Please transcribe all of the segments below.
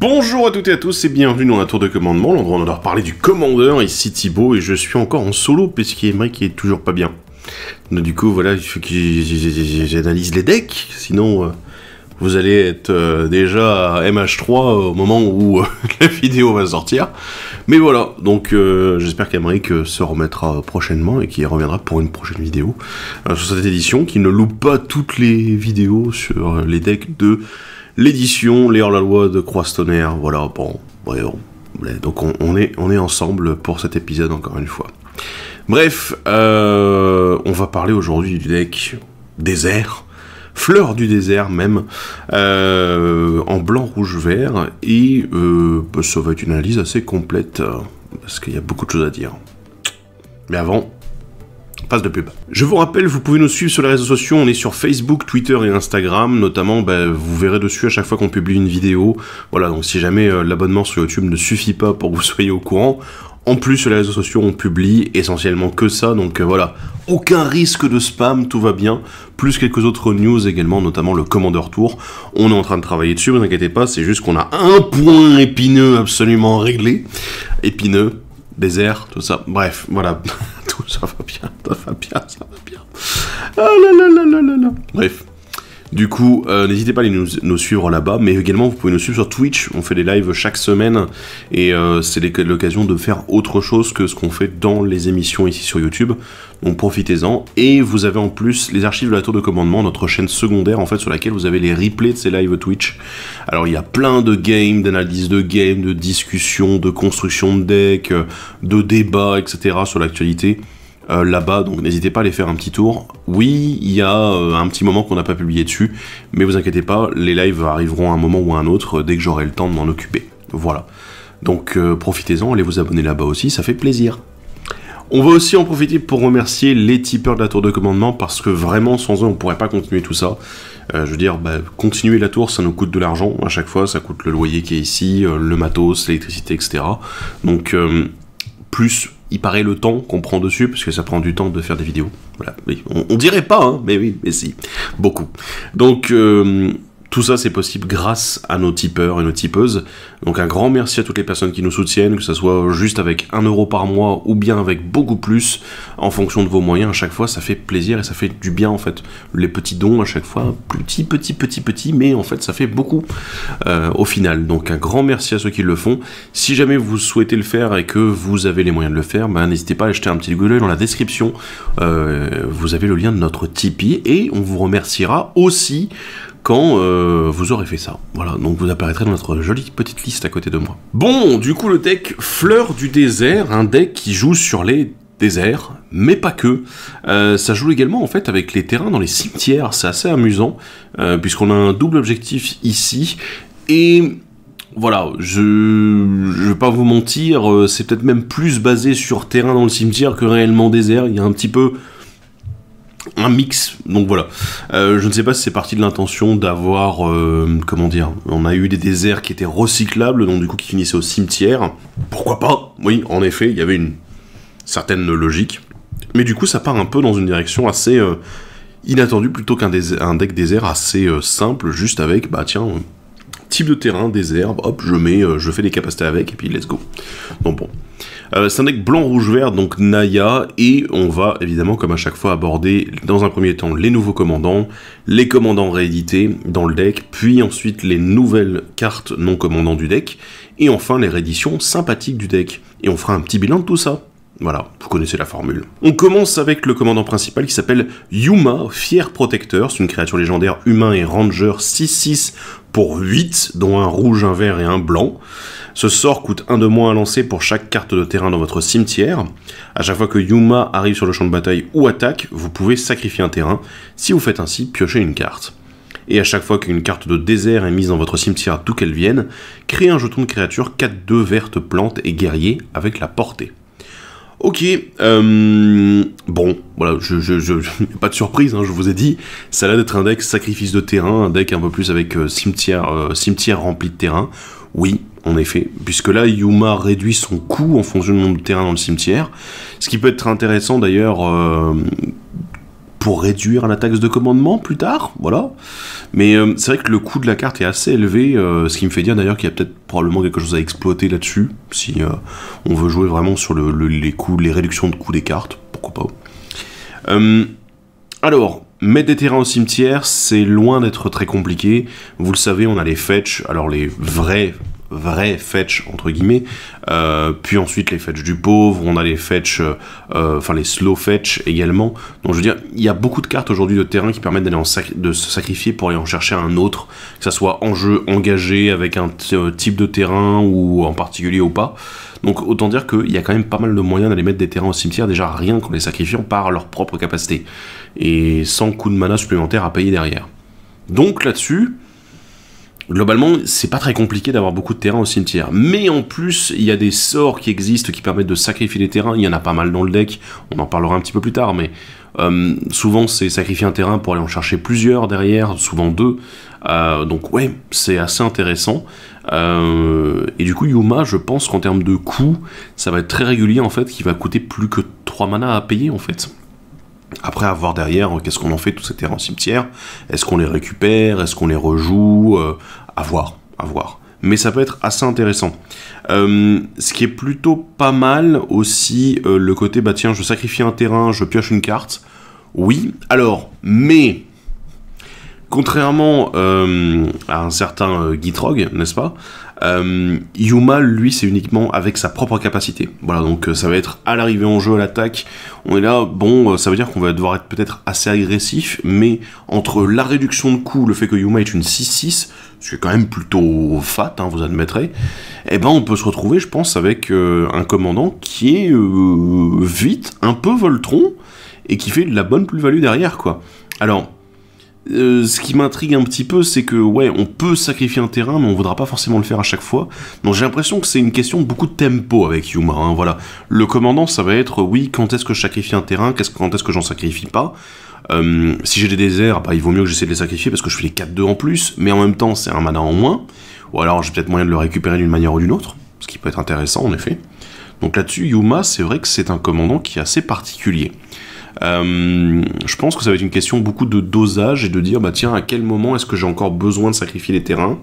Bonjour à toutes et à tous et bienvenue dans la tour de commandement, l'endroit où on va parler du commandeur, ici Thibaut, et je suis encore en solo puisqu'Emeric est toujours pas bien. Donc, du coup voilà, il faut que j'analyse les decks, sinon vous allez être déjà à MH3 au moment où la vidéo va sortir. Mais voilà, donc j'espère qu'Emeric se remettra prochainement et qu'il reviendra pour une prochaine vidéo sur cette édition, qu'il ne loupe pas toutes les vidéos sur les decks de l'édition, les hors-la-loi de Croix-Tonnerre, voilà, bon, donc on est ensemble pour cet épisode encore une fois. Bref, on va parler aujourd'hui du deck désert, fleur du désert même, en blanc, rouge, vert, et ça va être une analyse assez complète, parce qu'il y a beaucoup de choses à dire. Mais avant, passe de pub. Je vous rappelle, vous pouvez nous suivre sur les réseaux sociaux, on est sur Facebook, Twitter et Instagram, notamment, vous verrez dessus à chaque fois qu'on publie une vidéo. Voilà, donc si jamais l'abonnement sur YouTube ne suffit pas pour que vous soyez au courant, en plus sur les réseaux sociaux on publie essentiellement que ça, donc voilà, aucun risque de spam, tout va bien, plus quelques autres news également, notamment le Commander Tour. On est en train de travailler dessus, vous inquiétez pas, c'est juste qu'on a un point épineux absolument réglé, épineux, désert, tout ça, bref, voilà. Ça va bien, ça va bien, ça va bien. Ah là là là là là là. Bref. Du coup, n'hésitez pas à nous suivre là-bas, mais également vous pouvez nous suivre sur Twitch, on fait des lives chaque semaine, et c'est l'occasion de faire autre chose que ce qu'on fait dans les émissions ici sur YouTube, donc profitez-en, et vous avez en plus les archives de la tour de commandement, notre chaîne secondaire en fait, sur laquelle vous avez les replays de ces lives Twitch. Alors il y a plein de games, d'analyses de games, de discussions, de construction de decks, de débats, etc. sur l'actualité. Là-bas, donc n'hésitez pas à aller faire un petit tour. Oui, il y a un petit moment qu'on n'a pas publié dessus, mais vous inquiétez pas, les lives arriveront à un moment ou à un autre, dès que j'aurai le temps de m'en occuper. Voilà. Donc profitez-en, allez vous abonner là-bas aussi, ça fait plaisir. On va aussi en profiter pour remercier les tipeurs de la tour de commandement, parce que vraiment, sans eux, on pourrait pas continuer tout ça. Je veux dire, continuer la tour, ça nous coûte de l'argent, à chaque fois, ça coûte le loyer qui est ici, le matos, l'électricité, etc. Donc, plus... il paraît le temps qu'on prend dessus, parce que ça prend du temps de faire des vidéos. Voilà, oui. On dirait pas, hein, mais oui, mais si, beaucoup. Donc, tout ça, c'est possible grâce à nos tipeurs et nos tipeuses. Donc, un grand merci à toutes les personnes qui nous soutiennent, que ce soit juste avec 1 € par mois, ou bien avec beaucoup plus, en fonction de vos moyens. À chaque fois, ça fait plaisir et ça fait du bien, en fait. Les petits dons, à chaque fois, petits, mais en fait, ça fait beaucoup au final. Donc, un grand merci à ceux qui le font. Si jamais vous souhaitez le faire et que vous avez les moyens de le faire, n'hésitez pas à jeter un petit coup d'œil dans la description. Vous avez le lien de notre Tipeee et on vous remerciera aussi quand vous aurez fait ça. Voilà, donc vous apparaîtrez dans notre jolie petite liste à côté de moi. Bon, du coup, le deck Fleur du désert, un deck qui joue sur les déserts, mais pas que. Ça joue également, en fait, avec les terrains dans les cimetières. C'est assez amusant, puisqu'on a un double objectif ici, et... voilà, je vais pas vous mentir, c'est peut-être même plus basé sur terrain dans le cimetière que réellement désert. Il y a un petit peu un mix, donc voilà. Je ne sais pas si c'est parti de l'intention d'avoir, comment dire, on a eu des déserts qui étaient recyclables, donc du coup qui finissaient au cimetière. Pourquoi pas? Oui, en effet, il y avait une certaine logique. Mais du coup, ça part un peu dans une direction assez inattendue, plutôt qu'un deck désert assez simple, juste avec, tiens... type de terrain, désert, hop, je fais des capacités avec, et puis let's go. Donc bon. C'est un deck blanc, rouge, vert, donc Naya, et on va évidemment, comme à chaque fois, aborder dans un premier temps les nouveaux commandants, les commandants réédités dans le deck, puis ensuite les nouvelles cartes non commandants du deck, et enfin les rééditions sympathiques du deck. Et on fera un petit bilan de tout ça. Voilà, vous connaissez la formule. On commence avec le commandant principal qui s'appelle Yuma, fier protecteur. C'est une créature légendaire humain et ranger 6/6 pour 8, dont un rouge, un vert et un blanc. Ce sort coûte 1 de moins à lancer pour chaque carte de terrain dans votre cimetière. À chaque fois que Yuma arrive sur le champ de bataille ou attaque, vous pouvez sacrifier un terrain. Si vous faites ainsi, piochez une carte. Et à chaque fois qu'une carte de désert est mise dans votre cimetière d'où qu'elle vienne, créez un jeton de créature 4/2 verte plante et guerrier avec la portée. Ok, bon, voilà, pas de surprise, hein, je vous ai dit, ça a l'air d'être un deck sacrifice de terrain, un deck un peu plus avec cimetière rempli de terrain. Oui, en effet, puisque là, Yuma réduit son coût en fonction du nombre de terrain dans le cimetière, ce qui peut être intéressant d'ailleurs pour réduire la taxe de commandement plus tard, voilà. Mais c'est vrai que le coût de la carte est assez élevé, ce qui me fait dire d'ailleurs qu'il y a peut-être probablement quelque chose à exploiter là-dessus, si on veut jouer vraiment sur les coûts, les réductions de coûts des cartes, pourquoi pas. Alors, mettre des terrains au cimetière, c'est loin d'être très compliqué. Vous le savez, on a les fetch, alors les vrais fetch entre guillemets, puis ensuite les fetch du pauvre, on a les fetch, enfin les slow fetch également. Donc je veux dire, il y a beaucoup de cartes aujourd'hui de terrain qui permettent d'aller de se sacrifier pour aller en chercher un autre, que ça soit en jeu engagé avec un type de terrain ou en particulier ou pas. Donc autant dire qu'il y a quand même pas mal de moyens d'aller mettre des terrains au cimetière, déjà rien qu'en les sacrifiant par leur propre capacité, et sans coût de mana supplémentaire à payer derrière. Donc là-dessus, globalement, c'est pas très compliqué d'avoir beaucoup de terrains au cimetière. Mais en plus, il y a des sorts qui existent qui permettent de sacrifier les terrains. Il y en a pas mal dans le deck, on en parlera un petit peu plus tard, mais souvent c'est sacrifier un terrain pour aller en chercher plusieurs derrière, souvent 2. Donc ouais, c'est assez intéressant. Et du coup, Yuma, je pense qu'en termes de coût, ça va être très régulier en fait, qui va coûter plus que 3 mana à payer en fait. Après, à voir derrière, qu'est-ce qu'on en fait de tous ces terrains en cimetière? Est-ce qu'on les récupère? Est-ce qu'on les rejoue? À voir. Mais ça peut être assez intéressant. Ce qui est plutôt pas mal aussi, le côté, bah tiens, je sacrifie un terrain, je pioche une carte. Oui, alors, mais... Contrairement à un certain Gitrog, n'est-ce pas, Yuma, lui, c'est uniquement avec sa propre capacité. Voilà, donc ça va être à l'arrivée en jeu, à l'attaque, on est là, bon, ça veut dire qu'on va devoir être peut-être assez agressif, mais entre la réduction de coût, le fait que Yuma est une 6-6, ce qui est quand même plutôt fat, hein, vous admettrez, eh ben on peut se retrouver, je pense, avec un commandant qui est vite, un peu Voltron, et qui fait de la bonne plus-value derrière, quoi. Alors... ce qui m'intrigue un petit peu, c'est que, ouais, on peut sacrifier un terrain, mais on voudra pas forcément le faire à chaque fois. Donc j'ai l'impression que c'est une question de beaucoup de tempo avec Yuma, hein, voilà. Le commandant, ça va être, oui, quand est-ce que je sacrifie un terrain, quand est-ce que j'en sacrifie pas. Si j'ai des déserts, bah, il vaut mieux que j'essaie de les sacrifier parce que je fais les 4-2 en plus, mais en même temps, c'est un mana en moins. Ou alors, j'ai peut-être moyen de le récupérer d'une manière ou d'une autre, ce qui peut être intéressant, en effet. Donc là-dessus, Yuma, c'est vrai que c'est un commandant qui est assez particulier. Je pense que ça va être une question beaucoup de dosage et de dire bah tiens à quel moment est-ce que j'ai encore besoin de sacrifier les terrains,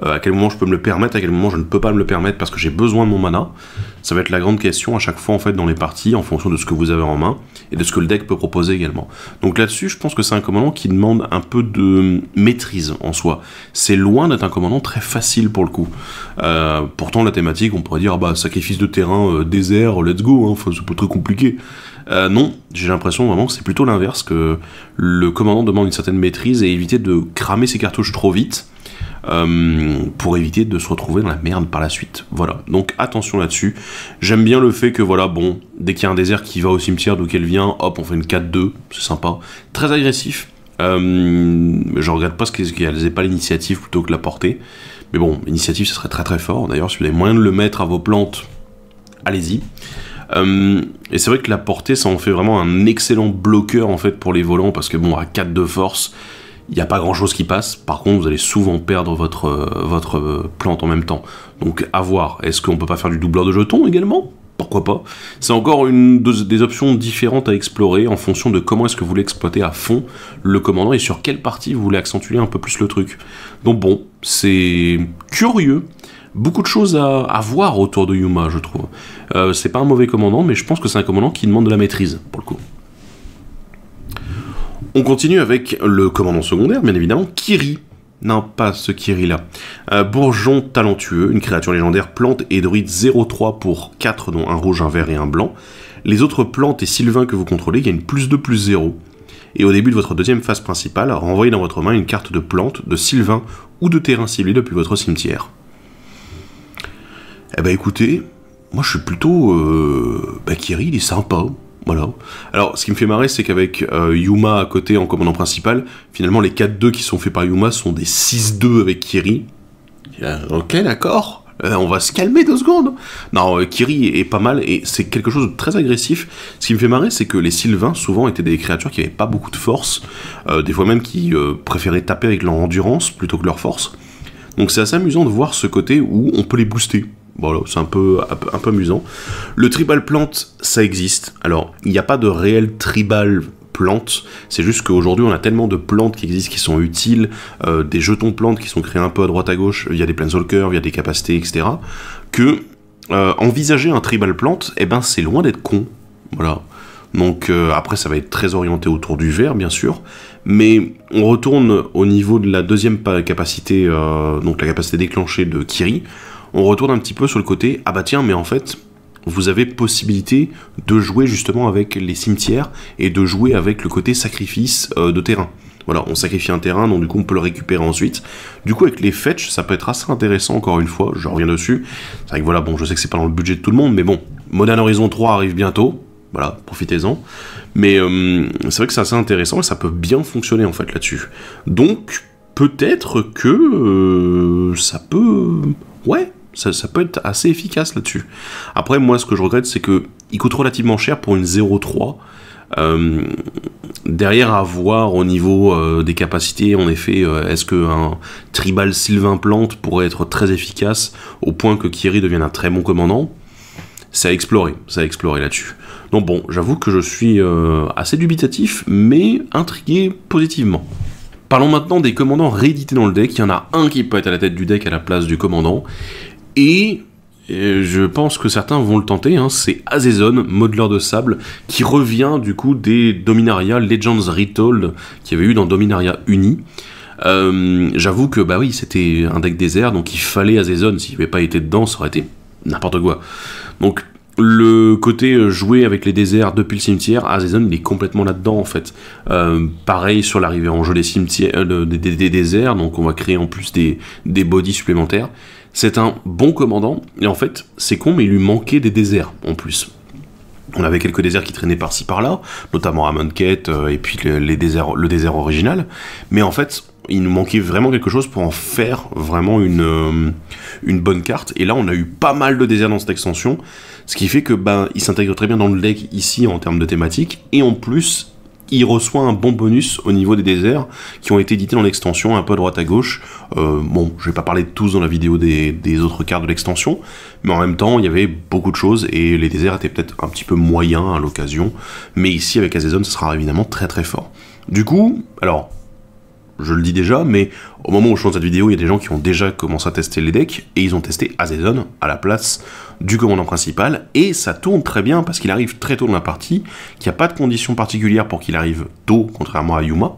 à quel moment je peux me le permettre, à quel moment je ne peux pas me le permettre parce que j'ai besoin de mon mana. Ça va être la grande question à chaque fois en fait dans les parties en fonction de ce que vous avez en main et de ce que le deck peut proposer également. Donc là-dessus je pense que c'est un commandant qui demande un peu de maîtrise en soi. C'est loin d'être un commandant très facile pour le coup. Pourtant la thématique on pourrait dire bah sacrifice de terrain désert let's go, hein, enfin, c'est pas très compliqué. Non, j'ai l'impression vraiment que c'est plutôt l'inverse, que le commandant demande une certaine maîtrise et éviter de cramer ses cartouches trop vite pour éviter de se retrouver dans la merde par la suite. Voilà, donc attention là-dessus. J'aime bien le fait que voilà, bon, dès qu'il y a un désert qui va au cimetière d'où qu'elle vient, hop, on fait une 4-2, c'est sympa. Très agressif. Je regrette pas qu'elles aient pas l'initiative plutôt que la portée. Mais bon, l'initiative, ce serait très très fort. D'ailleurs, si vous avez moyen de le mettre à vos plantes, allez-y. Et c'est vrai que la portée, ça en fait vraiment un excellent bloqueur en fait pour les volants, parce que bon, à 4 de force, il n'y a pas grand chose qui passe. Par contre, vous allez souvent perdre votre plante en même temps. Donc à voir, est-ce qu'on peut pas faire du doubleur de jetons également? Pourquoi pas? C'est encore des options différentes à explorer en fonction de comment est-ce que vous voulez exploiter à fond le commandant et sur quelle partie vous voulez accentuer un peu plus le truc. Donc bon, c'est curieux. Beaucoup de choses à voir autour de Yuma, je trouve. C'est pas un mauvais commandant, mais je pense que c'est un commandant qui demande de la maîtrise, pour le coup. On continue avec le commandant secondaire, bien évidemment, Kiri. Non, pas ce Kiri-là. Bourgeon talentueux, une créature légendaire, plante et druide 0-3 pour 4, dont un rouge, un vert et un blanc. Les autres plantes et sylvains que vous contrôlez gagnent +2/+0. Et au début de votre deuxième phase principale, renvoyez dans votre main une carte de plante, de sylvain ou de terrain ciblé depuis votre cimetière. Eh ben écoutez, moi je suis plutôt... Kiri, il est sympa, voilà. Alors, ce qui me fait marrer, c'est qu'avec Yuma à côté en commandant principal, finalement les 4-2 qui sont faits par Yuma sont des 6-2 avec Kiri. Ok, d'accord, on va se calmer 2 secondes. Non, Kiri est pas mal, et c'est quelque chose de très agressif. Ce qui me fait marrer, c'est que les Sylvains, souvent, étaient des créatures qui n'avaient pas beaucoup de force, des fois même qui préféraient taper avec leur endurance plutôt que leur force. Donc c'est assez amusant de voir ce côté où on peut les booster. Voilà, c'est un peu amusant. Le tribal plant, ça existe. Alors, il n'y a pas de réel tribal plantes. C'est juste qu'aujourd'hui on a tellement de plantes qui existent, qui sont utiles, des jetons plantes qui sont créés un peu à droite à gauche via des planeswalkers, via des capacités, etc. que envisager un tribal plante, eh ben c'est loin d'être con. Voilà. Donc après ça va être très orienté autour du vert bien sûr, mais on retourne au niveau de la deuxième capacité, donc la capacité déclenchée de Kiri, on retourne un petit peu sur le côté, ah bah tiens mais en fait vous avez possibilité de jouer justement avec les cimetières et de jouer avec le côté sacrifice de terrain. Voilà, on sacrifie un terrain, donc du coup on peut le récupérer ensuite. Du coup avec les fetch, ça peut être assez intéressant encore une fois, je reviens dessus. C'est vrai que voilà, bon je sais que c'est pas dans le budget de tout le monde, mais bon, Modern Horizon 3 arrive bientôt, voilà, profitez-en. Mais c'est vrai que c'est assez intéressant et ça peut bien fonctionner en fait là-dessus. Donc peut-être que ça peut... Ouais, ça peut être assez efficace là-dessus. Après moi ce que je regrette c'est que il coûte relativement cher pour une 0.3. Derrière à voir au niveau des capacités, en effet, est-ce qu'un tribal Sylvain Plante pourrait être très efficace au point que Kiri devienne un très bon commandant? C'est à explorer là-dessus. Donc bon, j'avoue que je suis assez dubitatif, mais intrigué positivement. Parlons maintenant des commandants réédités dans le deck. Il y en a un qui peut être à la tête du deck à la place du commandant, et je pense que certains vont le tenter, hein, c'est Azezon, modeleur de sable, qui revient du coup des Dominaria Legends Retold qu'il y avait eu dans Dominaria Uni. J'avoue que bah oui, c'était un deck désert, donc il fallait Azezon, s'il n'avait pas été dedans, ça aurait été n'importe quoi. Donc le côté jouer avec les déserts depuis le cimetière, Azezon il est complètement là-dedans en fait. Pareil sur l'arrivée en jeu des cimetières, des déserts, donc on va créer en plus des bodies supplémentaires. C'est un bon commandant, et en fait, c'est con, mais il lui manquait des déserts, en plus. On avait quelques déserts qui traînaient par-ci par-là, notamment à Munket, et puis le désert original, mais en fait, il nous manquait vraiment quelque chose pour en faire vraiment une bonne carte, et là, on a eu pas mal de déserts dans cette extension, ce qui fait que, ben, il s'intègre très bien dans le deck, ici, en termes de thématique, et en plus, il reçoit un bon bonus au niveau des déserts qui ont été édités dans l'extension, un peu à droite à gauche. Bon, je vais pas parler de tous dans la vidéo des autres cartes de l'extension, mais en même temps, il y avait beaucoup de choses, et les déserts étaient peut-être un petit peu moyens à l'occasion, mais ici, avec Azezon, ce sera évidemment très très fort. Du coup, alors, je le dis déjà, mais au moment où je fais cette vidéo, il y a des gens qui ont déjà commencé à tester les decks, et ils ont testé Azezon à la place du commandant principal, et ça tourne très bien parce qu'il arrive très tôt dans la partie, qu'il n'y a pas de conditions particulières pour qu'il arrive tôt, contrairement à Yuma,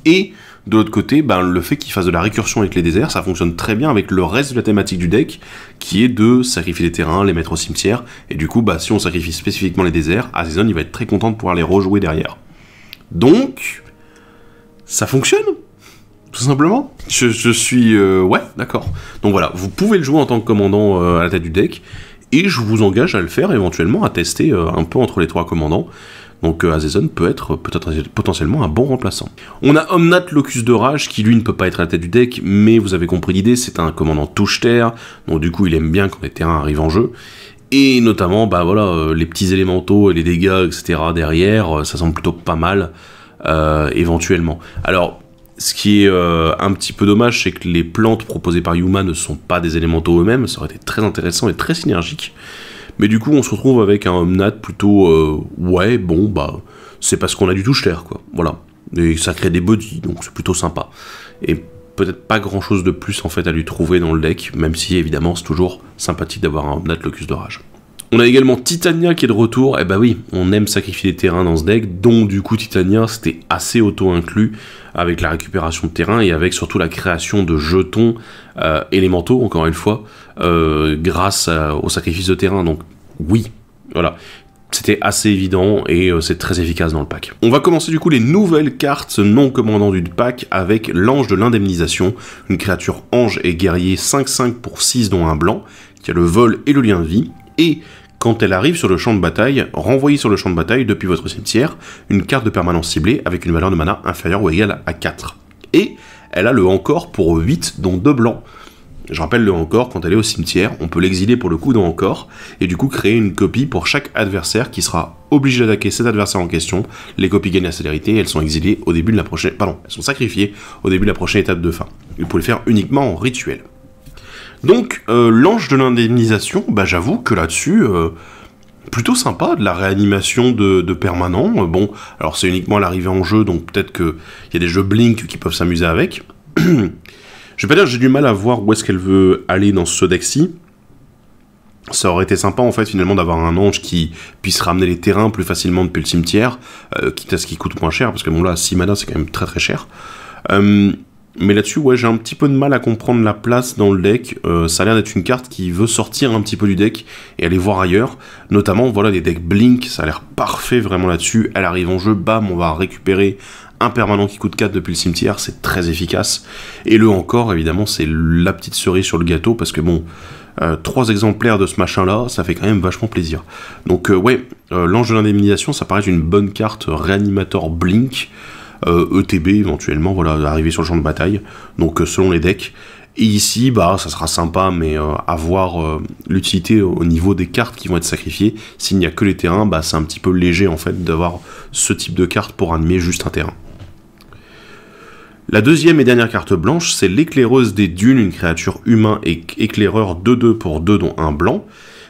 et de l'autre côté, ben, le fait qu'il fasse de la récursion avec les déserts, ça fonctionne très bien avec le reste de la thématique du deck, qui est de sacrifier les terrains, les mettre au cimetière, et du coup, bah, si on sacrifie spécifiquement les déserts, Azezon il va être très content de pouvoir les rejouer derrière. Donc, ça fonctionne tout simplement. Je suis... ouais, d'accord. Donc voilà, vous pouvez le jouer en tant que commandant à la tête du deck, et je vous engage à le faire éventuellement, à tester un peu entre les trois commandants. Donc Azezon peut être potentiellement un bon remplaçant. On a Omnath Locus de Rage, qui lui ne peut pas être à la tête du deck, mais vous avez compris l'idée, c'est un commandant touche-terre, donc du coup il aime bien quand les terrains arrivent en jeu. Et notamment, bah voilà, les petits élémentaux et les dégâts, etc. derrière, ça semble plutôt pas mal, éventuellement. Alors, ce qui est un petit peu dommage, c'est que les plantes proposées par Yuma ne sont pas des élémentaux eux-mêmes, ça aurait été très intéressant et très synergique. Mais du coup, on se retrouve avec un Omnath plutôt, ouais, bon, bah, c'est parce qu'on a du touche-terre, quoi, voilà. Et ça crée des bodies, donc c'est plutôt sympa. Et peut-être pas grand-chose de plus, en fait, à lui trouver dans le deck, même si, évidemment, c'est toujours sympathique d'avoir un Omnath Locus de Rage. On a également Titania qui est de retour, et bah oui, on aime sacrifier des terrains dans ce deck, donc du coup Titania c'était assez auto-inclus avec la récupération de terrain et avec surtout la création de jetons élémentaux, encore une fois, grâce au sacrifice de terrain, donc oui, voilà. C'était assez évident et c'est très efficace dans le pack. On va commencer du coup les nouvelles cartes non commandantes du pack avec l'Ange de l'Indemnisation, une créature ange et guerrier 5/5 pour 6 dont un blanc, qui a le vol et le lien de vie, et quand elle arrive sur le champ de bataille, renvoyez sur le champ de bataille depuis votre cimetière une carte de permanence ciblée avec une valeur de mana inférieure ou égale à 4. Et elle a le encore pour 8 dont 2 blancs. Je rappelle le encore, quand elle est au cimetière, on peut l'exiler pour le coup dans encore, et du coup créer une copie pour chaque adversaire qui sera obligé d'attaquer cet adversaire en question. Les copies gagnent la célérité et elles sont exilées au début de la prochaine... Pardon, elles sont sacrifiées au début de la prochaine étape de fin. Vous pouvez le faire uniquement en rituel. Donc, l'Ange de l'Indemnisation, bah j'avoue que là-dessus, plutôt sympa, de la réanimation de permanent. Bon, alors c'est uniquement à l'arrivée en jeu, donc peut-être qu'il y a des jeux Blink qui peuvent s'amuser avec. Je vais pas dire que j'ai du mal à voir où est-ce qu'elle veut aller dans ce deck-ci. Ça aurait été sympa en fait finalement d'avoir un ange qui puisse ramener les terrains plus facilement depuis le cimetière, quitte à ce qui coûte moins cher, parce que bon là 6 mana c'est quand même très très cher. Mais là-dessus ouais j'ai un petit peu de mal à comprendre la place dans le deck, ça a l'air d'être une carte qui veut sortir un petit peu du deck et aller voir ailleurs, notamment voilà les decks Blink, ça a l'air parfait vraiment là-dessus, elle arrive en jeu, bam on va récupérer un permanent qui coûte 4 depuis le cimetière, c'est très efficace, et le encore évidemment c'est la petite cerise sur le gâteau, parce que bon 3 exemplaires de ce machin là, ça fait quand même vachement plaisir. Donc ouais, l'ange de l'indemnisation, ça paraît une bonne carte réanimateur Blink, ETB éventuellement, voilà, arrivé sur le champ de bataille, donc selon les decks. Et ici, bah ça sera sympa, mais à voir l'utilité au niveau des cartes qui vont être sacrifiées. S'il n'y a que les terrains, bah c'est un petit peu léger en fait d'avoir ce type de carte pour animer juste un terrain. La deuxième et dernière carte blanche, c'est l'éclaireuse des dunes, une créature humain et éclaireur 2-2 pour 2 dont un blanc.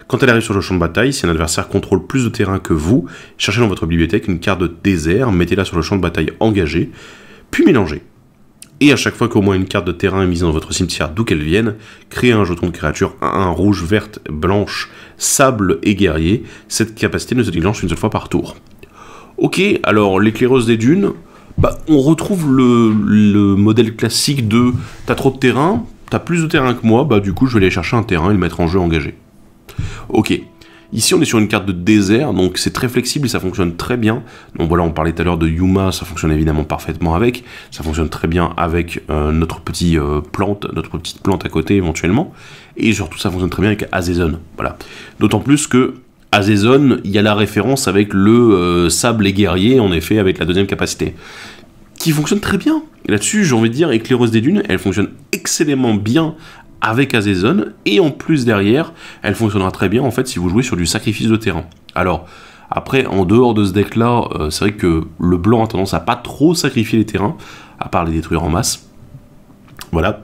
Quand elle arrive sur le champ de bataille, si un adversaire contrôle plus de terrain que vous, cherchez dans votre bibliothèque une carte de désert, mettez-la sur le champ de bataille engagé, puis mélangez. Et à chaque fois qu'au moins une carte de terrain est mise dans votre cimetière d'où qu'elle vienne, créez un jeton de créature 1 rouge, verte, blanche, sable et guerrier. Cette capacité ne se déclenche qu'une seule fois par tour. Ok, alors l'éclaireuse des dunes... Bah, on retrouve le modèle classique de t'as trop de terrain, t'as plus de terrain que moi, bah du coup je vais aller chercher un terrain et le mettre en jeu engagé. Ok, ici on est sur une carte de désert, donc c'est très flexible et ça fonctionne très bien. Donc voilà, on parlait tout à l'heure de Yuma, ça fonctionne évidemment parfaitement avec, ça fonctionne très bien avec notre petite plante à côté éventuellement, et surtout ça fonctionne très bien avec Azezon, voilà. D'autant plus que Azezon, il y a la référence avec le sable et guerrier, en effet, avec la deuxième capacité, qui fonctionne très bien. Là-dessus, j'ai envie de dire, éclaireuse des dunes, elle fonctionne excellemment bien avec Azezon, et en plus derrière, elle fonctionnera très bien en fait si vous jouez sur du sacrifice de terrain. Alors, après, en dehors de ce deck-là, c'est vrai que le blanc a tendance à pas trop sacrifier les terrains, à part les détruire en masse. Voilà.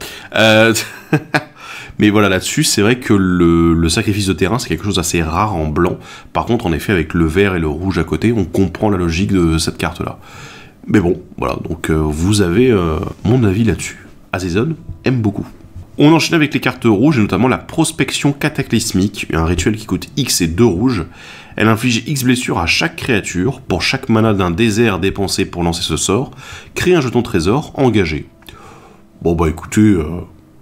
Mais voilà, là-dessus, c'est vrai que le sacrifice de terrain, c'est quelque chose d'assez rare en blanc. Par contre, en effet, avec le vert et le rouge à côté, on comprend la logique de cette carte-là. Mais bon, voilà, donc vous avez mon avis là-dessus. Azezon aime beaucoup. On enchaîne avec les cartes rouges, et notamment la prospection cataclysmique, un rituel qui coûte X et 2 rouges. Elle inflige X blessures à chaque créature. Pour chaque mana d'un désert dépensé pour lancer ce sort, créez un jeton trésor engagé. Bon bah écoutez...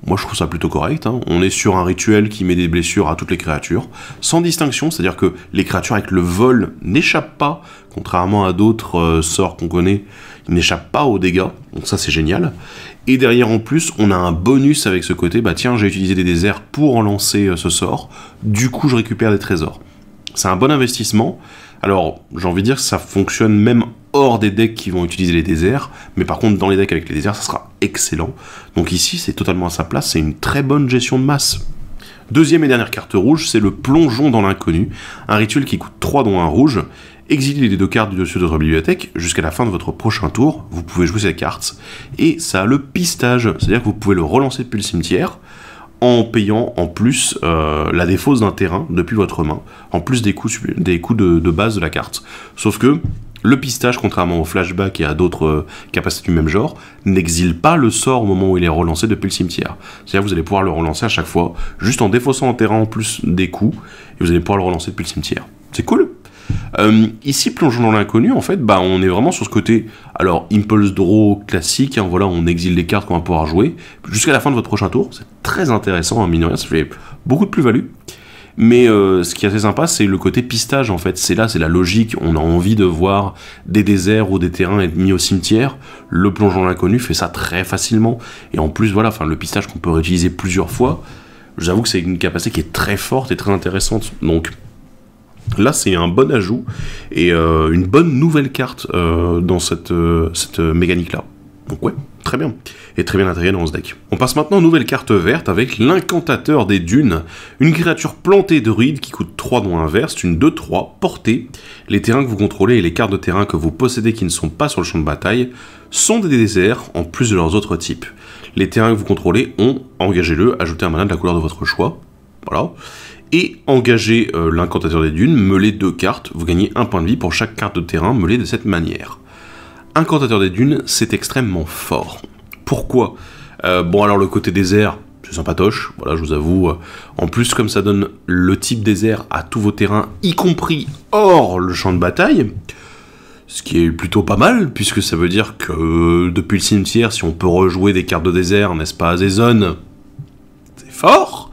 moi je trouve ça plutôt correct, hein. On est sur un rituel qui met des blessures à toutes les créatures, sans distinction, c'est-à-dire que les créatures avec le vol n'échappent pas, contrairement à d'autres sorts qu'on connaît, ils n'échappent pas aux dégâts, donc ça c'est génial. Et derrière en plus, on a un bonus avec ce côté, bah tiens j'ai utilisé des déserts pour en lancer ce sort, du coup je récupère des trésors. C'est un bon investissement. Alors, j'ai envie de dire que ça fonctionne même hors des decks qui vont utiliser les déserts, mais par contre, dans les decks avec les déserts, ça sera excellent. Donc ici, c'est totalement à sa place, c'est une très bonne gestion de masse. Deuxième et dernière carte rouge, c'est le plongeon dans l'inconnu, un rituel qui coûte 3 dont un rouge. Exilez les 2 cartes du dessus de votre bibliothèque, jusqu'à la fin de votre prochain tour, vous pouvez jouer cette carte, et ça a le pistage, c'est-à-dire que vous pouvez le relancer depuis le cimetière, en payant en plus la défausse d'un terrain depuis votre main, en plus des coûts de base de la carte. Sauf que le pistage, contrairement au flashback et à d'autres capacités du même genre, n'exile pas le sort au moment où il est relancé depuis le cimetière. C'est-à-dire que vous allez pouvoir le relancer à chaque fois, juste en défaussant un terrain en plus des coups, et vous allez pouvoir le relancer depuis le cimetière. C'est cool. Ici, plongeons dans l'inconnu, en fait, bah, on est vraiment sur ce côté, alors, impulse draw classique, hein, voilà, on exile les cartes qu'on va pouvoir jouer, jusqu'à la fin de votre prochain tour, c'est très intéressant, hein, mine de rien, ça fait beaucoup de plus-value, mais ce qui est assez sympa, c'est le côté pistage, en fait, c'est la logique, on a envie de voir des déserts ou des terrains être mis au cimetière, le plongeon dans l'inconnu fait ça très facilement, et en plus, voilà, le pistage qu'on peut réutiliser plusieurs fois, j'avoue que c'est une capacité qui est très forte et très intéressante, donc... Là, c'est un bon ajout et une bonne nouvelle carte dans cette mécanique-là. Donc ouais, très bien. Et très bien intégré dans ce deck. On passe maintenant aux nouvelles cartes vertes avec l'incantateur des dunes. Une créature plantée druide qui coûte 3 dont un vert, c'est une 2-3 portée. Les terrains que vous contrôlez et les cartes de terrain que vous possédez qui ne sont pas sur le champ de bataille sont des déserts en plus de leurs autres types. Les terrains que vous contrôlez ont, engagez-le, ajoutez un mana de la couleur de votre choix. Voilà. Et engagez l'incantateur des dunes, meulez 2 cartes, vous gagnez 1 point de vie pour chaque carte de terrain meulée de cette manière. Incantateur des dunes, c'est extrêmement fort. Pourquoi? Bon, alors le côté désert, c'est sympatoche, voilà, je vous avoue. En plus, comme ça donne le type désert à tous vos terrains, y compris hors le champ de bataille, ce qui est plutôt pas mal, puisque ça veut dire que depuis le cimetière, si on peut rejouer des cartes de désert, n'est-ce pas, à des zones, c'est fort.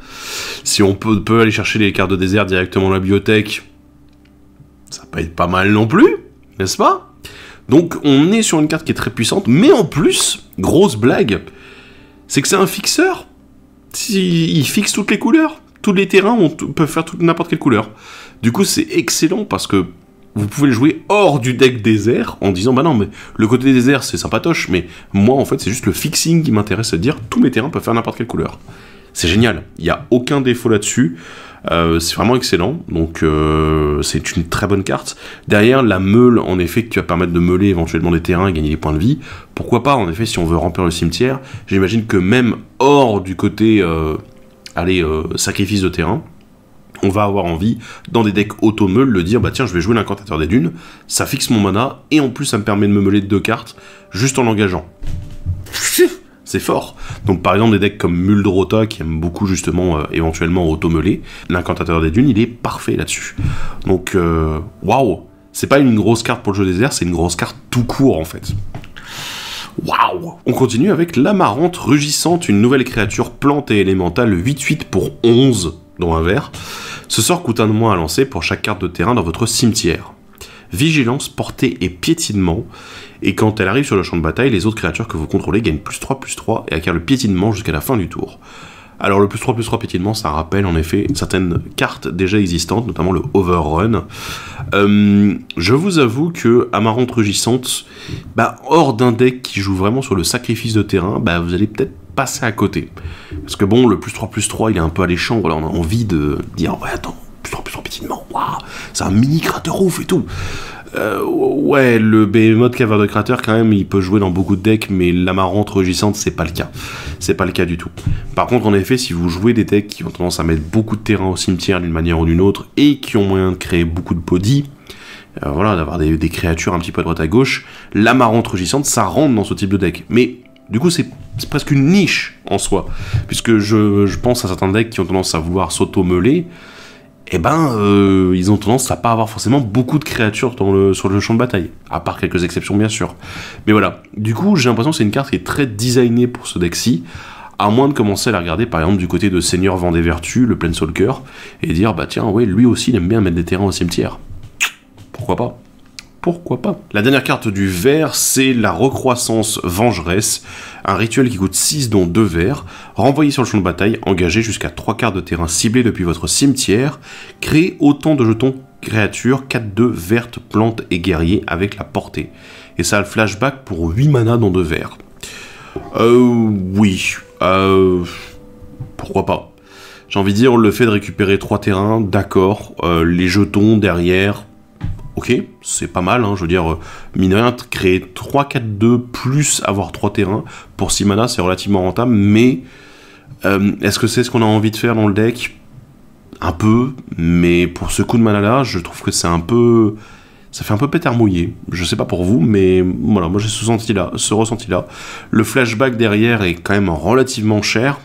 Si on peut aller chercher les cartes de désert directement dans la bibliothèque, ça peut être pas mal non plus, n'est-ce pas? Donc on est sur une carte qui est très puissante, mais en plus, grosse blague, c'est que c'est un fixeur. Il fixe toutes les couleurs. Tous les terrains peuvent faire n'importe quelle couleur. Du coup, c'est excellent parce que vous pouvez le jouer hors du deck désert en disant bah non, mais le côté désert c'est sympatoche, mais moi en fait c'est juste le fixing qui m'intéresse, à dire tous mes terrains peuvent faire n'importe quelle couleur. C'est génial, il n'y a aucun défaut là-dessus. C'est vraiment excellent, donc c'est une très bonne carte. Derrière, la meule, en effet, qui va permettre de meuler éventuellement des terrains et gagner des points de vie. Pourquoi pas, en effet, si on veut remplir le cimetière, j'imagine que même hors du côté, sacrifice de terrain, on va avoir envie, dans des decks auto-meul, de dire, bah tiens, je vais jouer l'incantateur des dunes, ça fixe mon mana, et en plus, ça me permet de me meuler de 2 cartes, juste en l'engageant. C'est fort. Donc par exemple des decks comme Muldrota qui aiment beaucoup justement éventuellement auto-meuler, l'incantateur des dunes il est parfait là-dessus. Donc waouh, c'est pas une grosse carte pour le jeu désert, c'est une grosse carte tout court en fait. Waouh. On continue avec l'Amarante Rugissante, une nouvelle créature plante et élémentale 8/8 pour 11 dans un vert. Ce sort coûte 1 de moins à lancer pour chaque carte de terrain dans votre cimetière. Vigilance, portée et piétinement, et quand elle arrive sur le champ de bataille, les autres créatures que vous contrôlez gagnent +3/+3 et acquièrent le piétinement jusqu'à la fin du tour. Alors le +3/+3 piétinement, ça rappelle en effet certaines cartes déjà existantes, notamment le Overrun. Je vous avoue que Amarante Rugissante, hors d'un deck qui joue vraiment sur le sacrifice de terrain, vous allez peut-être passer à côté. Parce que bon, le +3/+3, il est un peu alléchant, voilà, on a envie de dire, ouais attends, +3/+3 piétinement, waouh, c'est un mini cratère ouf et tout. Ouais, le Behemoth Caverne de Cratère, quand même, il peut jouer dans beaucoup de decks, mais l'Amarante Rugissante, c'est pas le cas. C'est pas le cas du tout. Par contre, en effet, si vous jouez des decks qui ont tendance à mettre beaucoup de terrain au cimetière d'une manière ou d'une autre, et qui ont moyen de créer beaucoup de body, voilà, d'avoir des créatures un petit peu à droite à gauche, l'Amarante Rugissante, ça rentre dans ce type de deck. Mais, du coup, c'est presque une niche en soi, puisque je pense à certains decks qui ont tendance à vouloir s'auto-meuler, ils ont tendance à pas avoir forcément beaucoup de créatures sur le champ de bataille, à part quelques exceptions bien sûr. Mais voilà, du coup j'ai l'impression que c'est une carte qui est très designée pour ce deck-ci, à moins de commencer à la regarder par exemple du côté de Seigneur Vent des Vertus, le Planeswalker, et dire bah tiens ouais lui aussi il aime bien mettre des terrains au cimetière. Pourquoi pas? Pourquoi pas? La dernière carte du vert, c'est la Recroissance Vengeresse, un rituel qui coûte 6 dont 2 verts, renvoyé sur le champ de bataille, engagé jusqu'à 3 cartes de terrain ciblées depuis votre cimetière, créez autant de jetons créatures, 4/2 vertes, plantes et guerriers avec la portée. Et ça a le flashback pour 8 mana dans 2 verts. Oui, pourquoi pas? J'ai envie de dire, le fait de récupérer 3 terrains, d'accord, les jetons derrière, ok, c'est pas mal, hein, je veux dire, mine de rien, créer 3-4-2 plus avoir 3 terrains, pour 6 mana, c'est relativement rentable, mais est-ce que c'est ce qu'on a envie de faire dans le deck? Un peu, mais pour ce coup de mana-là, je trouve que c'est un peu... ça fait un peu pétard mouillé, je sais pas pour vous, mais voilà, moi j'ai ce ressenti-là. Le flashback derrière est quand même relativement cher.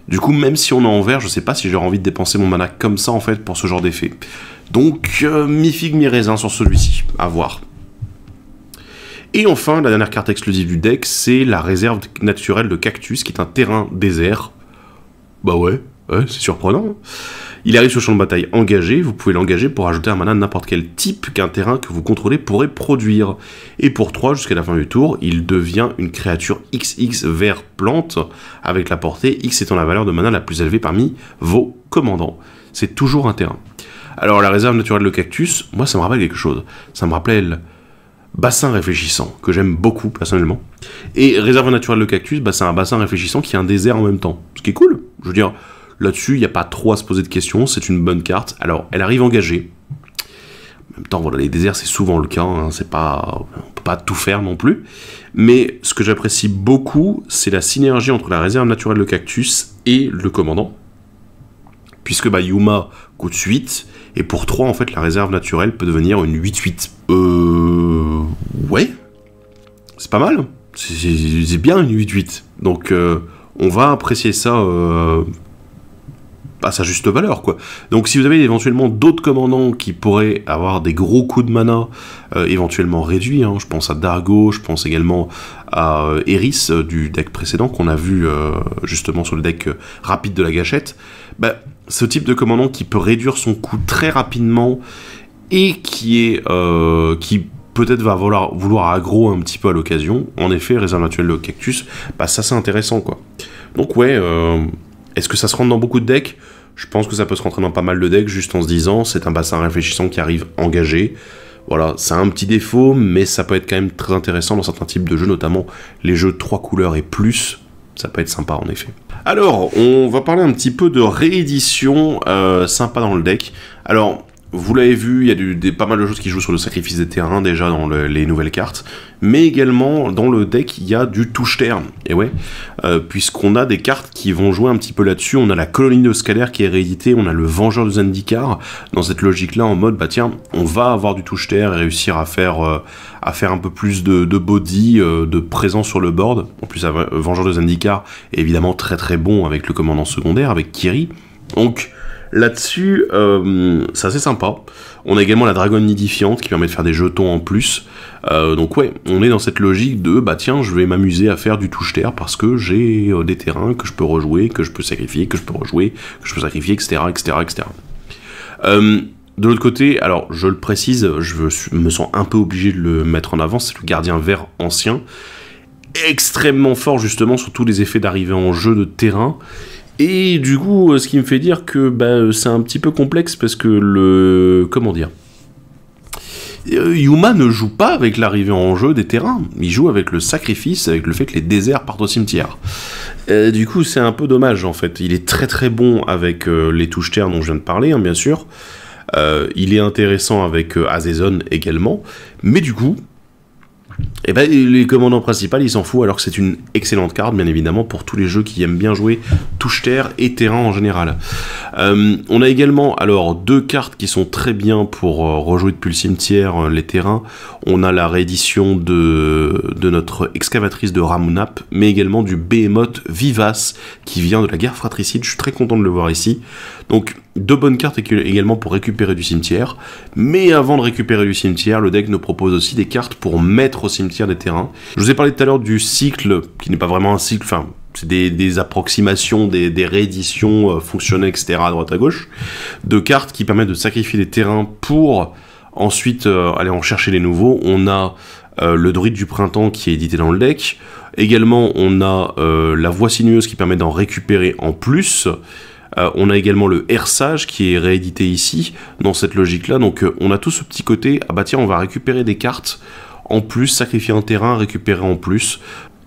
Du coup, même si on est en vert, je sais pas si j'aurais envie de dépenser mon mana comme ça, en fait, pour ce genre d'effet. Donc, mi-figue, mi-raisin sur celui-ci, à voir. Et enfin, la dernière carte exclusive du deck, c'est la réserve naturelle de Cactus, qui est un terrain désert. Bah ouais, c'est surprenant. Il arrive sur le champ de bataille engagé, vous pouvez l'engager pour ajouter un mana de n'importe quel type qu'un terrain que vous contrôlez pourrait produire. Et pour 3, jusqu'à la fin du tour, il devient une créature XX vert plante, avec la portée X étant la valeur de mana la plus élevée parmi vos commandants. C'est toujours un terrain. Alors la réserve naturelle de Cactus, moi ça me rappelle quelque chose. Ça me rappelle Bassin Réfléchissant, que j'aime beaucoup personnellement. Et réserve naturelle de Cactus, c'est un bassin réfléchissant qui est un désert en même temps. Ce qui est cool, je veux dire... Là-dessus, il n'y a pas trop à se poser de questions, c'est une bonne carte. Alors, elle arrive engagée. En même temps, voilà, les déserts, c'est souvent le cas, hein, c'est pas... on peut pas tout faire non plus. Mais ce que j'apprécie beaucoup, c'est la synergie entre la réserve naturelle de Cactus et le commandant. puisque bah, Yuma coûte 8, et pour 3, en fait, la réserve naturelle peut devenir une 8-8. Ouais, c'est pas mal, c'est bien une 8-8, donc on va apprécier ça à sa juste valeur, quoi. Donc si vous avez éventuellement d'autres commandants qui pourraient avoir des gros coups de mana éventuellement réduits, hein, je pense à Dargo, je pense également à Eris du deck précédent qu'on a vu justement sur le deck rapide de la gâchette, bah, ce type de commandant qui peut réduire son coût très rapidement et qui peut-être va vouloir aggro un petit peu à l'occasion, en effet, réserve naturelle de Cactus, bah ça c'est intéressant, quoi. Donc ouais, est-ce que ça se rentre dans beaucoup de decks? Je pense que ça peut se rentrer dans pas mal de decks, juste en se disant, c'est un bassin réfléchissant qui arrive engagé. Voilà, ça a un petit défaut, mais ça peut être quand même très intéressant dans certains types de jeux, notamment les jeux 3 couleurs et plus. Ça peut être sympa, en effet. Alors, on va parler un petit peu de réédition sympa dans le deck. Alors, vous l'avez vu, il y a pas mal de choses qui jouent sur le sacrifice des terrains déjà dans les nouvelles cartes, mais également dans le deck il y a du touche-terre, et ouais, puisqu'on a des cartes qui vont jouer un petit peu là-dessus. On a la colonie de Scalaire qui est rééditée, on a le Vengeur de Zendikar, dans cette logique-là en mode, bah tiens, on va avoir du touche-terre et réussir à faire un peu plus de body, de présence sur le board. En plus, Vengeur de Zendikar est évidemment très très bon avec le commandant secondaire, avec Kiri, donc là-dessus, c'est assez sympa. On a également la Dragonne Nidifiante qui permet de faire des jetons en plus. Donc ouais, on est dans cette logique de, bah tiens, je vais m'amuser à faire du touche-terre parce que j'ai des terrains que je peux rejouer, que je peux sacrifier, que je peux rejouer, que je peux sacrifier, etc. etc., etc. De l'autre côté, alors je le précise, je me sens un peu obligé de le mettre en avant, c'est le Gardien Vert ancien. Extrêmement fort justement sur tous les effets d'arrivée en jeu de terrain. Et du coup, ce qui me fait dire que bah, c'est un petit peu complexe parce que comment dire, Yuma ne joue pas avec l'arrivée en jeu des terrains, il joue avec le sacrifice, avec le fait que les déserts partent au cimetière. Du coup, c'est un peu dommage en fait. Il est très très bon avec les touches-terre dont je viens de parler, hein, bien sûr. Il est intéressant avec Azezon également, mais du coup, et ben les commandants principaux, ils s'en foutent alors que c'est une excellente carte, bien évidemment, pour tous les jeux qui aiment bien jouer touche-terre et terrain en général. On a également alors deux cartes qui sont très bien pour rejouer depuis le cimetière les terrains. On a la réédition de notre excavatrice de Ramunap, mais également du Behemoth Vivace qui vient de la guerre fratricide. Je suis très content de le voir ici. Donc deux bonnes cartes également pour récupérer du cimetière, mais avant de récupérer du cimetière, le deck nous propose aussi des cartes pour mettre au cimetière des terrains. Je vous ai parlé tout à l'heure du cycle, qui n'est pas vraiment un cycle, enfin, c'est des approximations, des rééditions fonctionnelles, etc. à droite à gauche, de cartes qui permettent de sacrifier des terrains pour ensuite aller en chercher les nouveaux. On a le Druide du Printemps qui est édité dans le deck. Également, on a la Voie Sinueuse qui permet d'en récupérer en plus. On a également le Hersage qui est réédité ici, dans cette logique-là. Donc on a tout ce petit côté, ah bah tiens, on va récupérer des cartes en plus, sacrifier un terrain, récupérer en plus.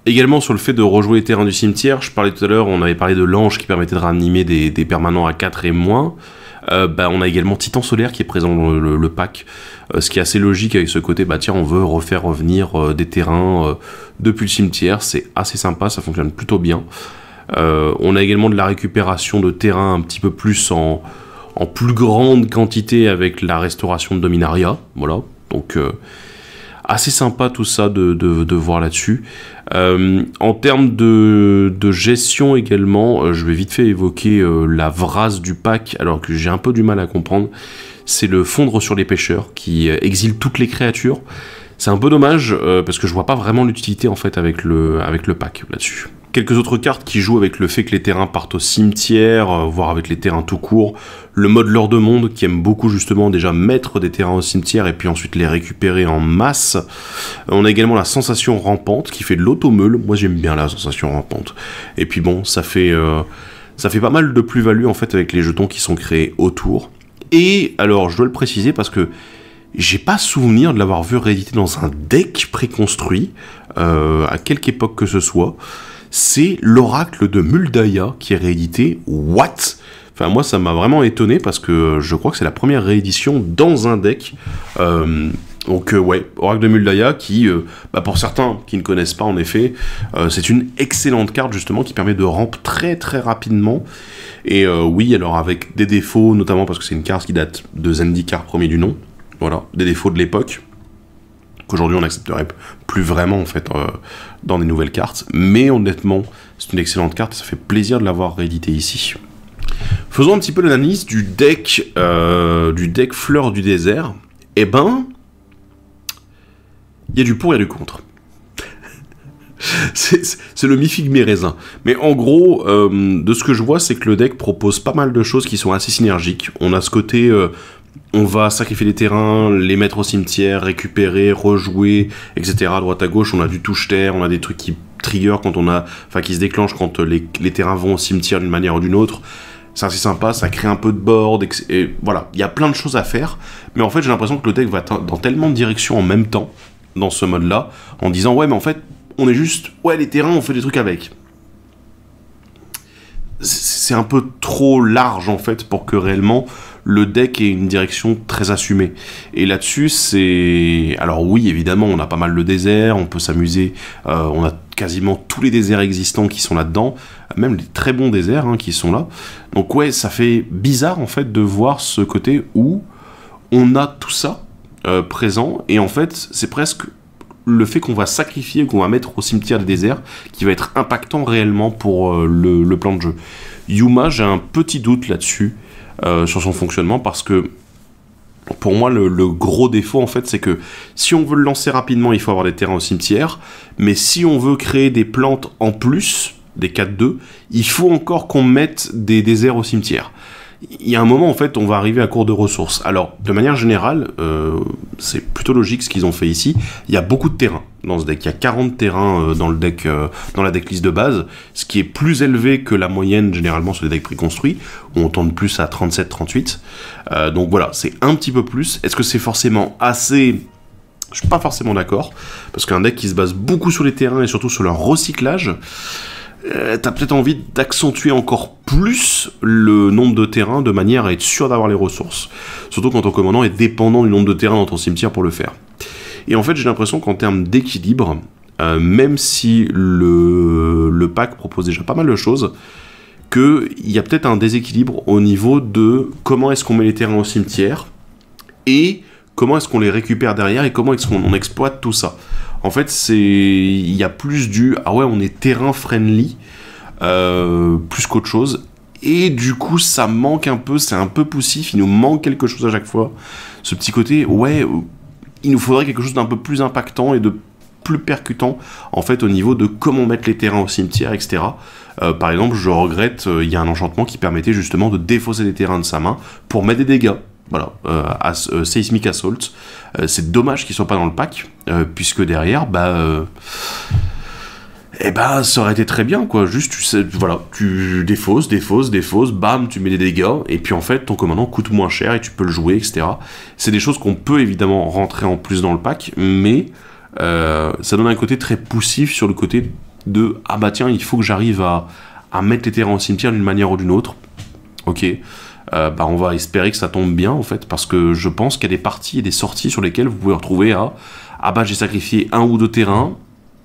Également sur le fait de rejouer les terrains du cimetière, je parlais tout à l'heure, on avait parlé de l'ange qui permettait de ranimer des permanents à 4 et moins. Bah, on a également Titan Solaire qui est présent dans le pack, ce qui est assez logique avec ce côté, bah tiens, on veut refaire revenir des terrains depuis le cimetière, c'est assez sympa, ça fonctionne plutôt bien. On a également de la récupération de terrain un petit peu plus en plus grande quantité avec la restauration de Dominaria, voilà, donc assez sympa tout ça de voir là-dessus. En termes de gestion également, je vais vite fait évoquer la Vraz du pack, alors que j'ai un peu du mal à comprendre. C'est le Fondre sur les pêcheurs qui exile toutes les créatures. C'est un peu dommage parce que je vois pas vraiment l'utilité en fait avec le pack là-dessus. Quelques autres cartes qui jouent avec le fait que les terrains partent au cimetière, voire avec les terrains tout court. Le mode Lord de Monde qui aime beaucoup justement déjà mettre des terrains au cimetière et puis ensuite les récupérer en masse. On a également la Sensation Rampante qui fait de l'automeule. Moi j'aime bien la Sensation Rampante. Et puis bon, ça fait pas mal de plus-value en fait avec les jetons qui sont créés autour. Et alors je dois le préciser parce que j'ai pas souvenir de l'avoir vu réédité dans un deck préconstruit à quelque époque que ce soit. C'est l'Oracle de Muldaya qui est réédité. What? Enfin, moi, ça m'a vraiment étonné parce que je crois que c'est la première réédition dans un deck Donc ouais, Oracle de Muldaya qui, pour certains qui ne connaissent pas en effet, c'est une excellente carte justement qui permet de ramp très très rapidement. Et oui, alors avec des défauts, notamment parce que c'est une carte qui date de Zendikar premier du nom, voilà, des défauts de l'époque, qu'aujourd'hui on n'accepterait plus vraiment en fait dans des nouvelles cartes. Mais honnêtement, c'est une excellente carte, ça fait plaisir de l'avoir réédité ici. Faisons un petit peu l'analyse du deck Fleur du désert. Eh ben... il y a du pour, il y a du contre. c'est le mi-figue mi-raisin. Mais en gros, de ce que je vois, c'est que le deck propose pas mal de choses qui sont assez synergiques. On a ce côté, on va sacrifier des terrains, les mettre au cimetière, récupérer, rejouer, etc. à droite à gauche. On a du touche-terre, on a des trucs qui trigger quand on a, enfin qui se déclenchent quand les terrains vont au cimetière d'une manière ou d'une autre. C'est assez sympa, ça crée un peu de board, et voilà, il y a plein de choses à faire. Mais en fait, j'ai l'impression que le deck va dans tellement de directions en même temps, dans ce mode-là, en disant, ouais, mais en fait, on est juste, ouais, les terrains, on fait des trucs avec. C'est un peu trop large, en fait, pour que réellement, le deck ait une direction très assumée. Et là-dessus, c'est... alors oui, évidemment, on a pas mal de déserts, on peut s'amuser, on a quasiment tous les déserts existants qui sont là-dedans, même les très bons déserts qui sont là. Donc ouais, ça fait bizarre, en fait, de voir ce côté où on a tout ça présent, et en fait, c'est presque le fait qu'on va sacrifier, qu'on va mettre au cimetière des déserts, qui va être impactant réellement pour le plan de jeu. Yuma, j'ai un petit doute là-dessus, sur son fonctionnement, parce que pour moi le gros défaut en fait c'est que si on veut le lancer rapidement il faut avoir des terrains au cimetière, mais si on veut créer des plantes en plus des 4-2, il faut encore qu'on mette des déserts au cimetière. Il y a un moment en fait on va arriver à court de ressources. Alors de manière générale c'est plutôt logique ce qu'ils ont fait ici. Il y a beaucoup de terrains dans ce deck, il y a 40 terrains dans le deck, dans la decklist de base, ce qui est plus élevé que la moyenne généralement sur les decks préconstruits, où on tourne plus à 37-38. Donc voilà, c'est un petit peu plus. Est-ce que c'est forcément assez? Je suis pas forcément d'accord, parce qu'un deck qui se base beaucoup sur les terrains et surtout sur leur recyclage, t'as peut-être envie d'accentuer encore plus le nombre de terrains de manière à être sûr d'avoir les ressources. Surtout quand ton commandant est dépendant du nombre de terrains dans ton cimetière pour le faire. Et en fait, j'ai l'impression qu'en termes d'équilibre, même si le pack propose déjà pas mal de choses, qu'il y a peut-être un déséquilibre au niveau de comment est-ce qu'on met les terrains au cimetière et comment est-ce qu'on les récupère derrière et comment est-ce qu'on exploite tout ça. En fait, il y a plus du « ah ouais, on est terrain friendly », plus qu'autre chose. Et du coup, ça manque un peu, c'est un peu poussif, il nous manque quelque chose à chaque fois. Ce petit côté « ouais, il nous faudrait quelque chose d'un peu plus impactant et de plus percutant, en fait, au niveau de comment mettre les terrains au cimetière, etc. » Par exemple, je regrette, il y a un enchantement qui permettait justement de défausser des terrains de sa main pour mettre des dégâts. Voilà, Seismic Assault. C'est dommage qu'il soit pas dans le pack, puisque derrière, ça aurait été très bien, quoi. Juste, tu défausses, bam, tu mets des dégâts, et puis en fait, ton commandant coûte moins cher et tu peux le jouer, etc. C'est des choses qu'on peut évidemment rentrer en plus dans le pack, mais ça donne un côté très poussif sur le côté de « ah bah tiens, il faut que j'arrive à mettre les terrains au cimetière d'une manière ou d'une autre. » Ok. On va espérer que ça tombe bien en fait, parce que je pense qu'il y a des parties et des sorties sur lesquelles vous pouvez retrouver j'ai sacrifié 1 ou 2 terrains,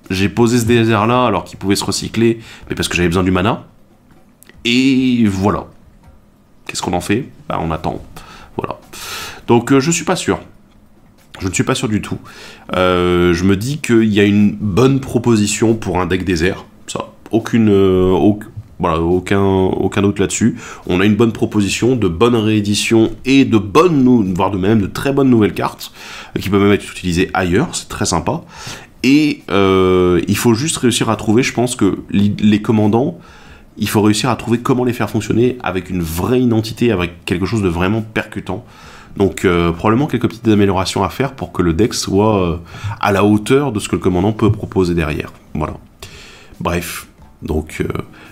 j'ai posé ce désert là alors qu'il pouvait se recycler, mais parce que j'avais besoin du mana, et voilà. Qu'est-ce qu'on en fait? On attend. Voilà. Donc je suis pas sûr. Je ne suis pas sûr du tout. Je me dis qu'il y a une bonne proposition pour un deck désert. Ça, aucun doute là-dessus. On a une bonne proposition, de bonnes rééditions et de bonnes, voire de même de très bonnes nouvelles cartes qui peuvent même être utilisées ailleurs, c'est très sympa. Et il faut juste réussir à trouver, je pense que les commandants, il faut réussir à trouver comment les faire fonctionner avec une vraie identité, avec quelque chose de vraiment percutant. Donc probablement quelques petites améliorations à faire pour que le deck soit à la hauteur de ce que le commandant peut proposer derrière. Voilà. Bref. Donc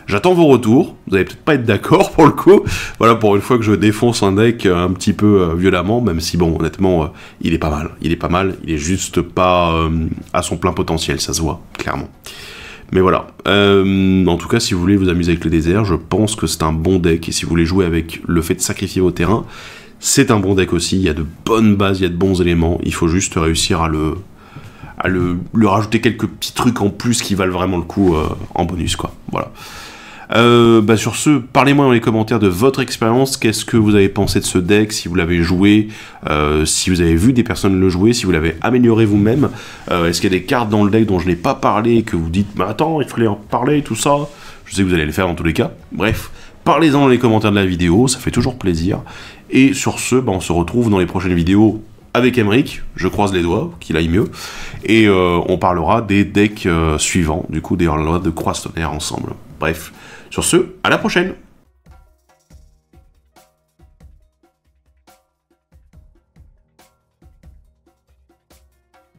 j'attends vos retours, vous allez peut-être pas être d'accord pour le coup, voilà, pour une fois que je défonce un deck un petit peu violemment, même si bon honnêtement il est pas mal, il est juste pas à son plein potentiel, ça se voit, clairement. Mais voilà, en tout cas si vous voulez vous amuser avec le désert, je pense que c'est un bon deck, et si vous voulez jouer avec le fait de sacrifier vos terrains, c'est un bon deck aussi, il y a de bonnes bases, il y a de bons éléments, il faut juste réussir à le rajouter quelques petits trucs en plus qui valent vraiment le coup en bonus, quoi. Voilà. Sur ce, parlez-moi dans les commentaires de votre expérience, qu'est-ce que vous avez pensé de ce deck, si vous l'avez joué, si vous avez vu des personnes le jouer, si vous l'avez amélioré vous-même, est-ce qu'il y a des cartes dans le deck dont je n'ai pas parlé et que vous dites, mais attends, il fallait en parler, tout ça. Je sais que vous allez le faire dans tous les cas. Bref, parlez-en dans les commentaires de la vidéo, ça fait toujours plaisir. Et sur ce, on se retrouve dans les prochaines vidéos avec Emeric, je croise les doigts, qu'il aille mieux, et on parlera des decks suivants, du coup des Warlords de Croistonnerre ensemble. Bref, sur ce, à la prochaine!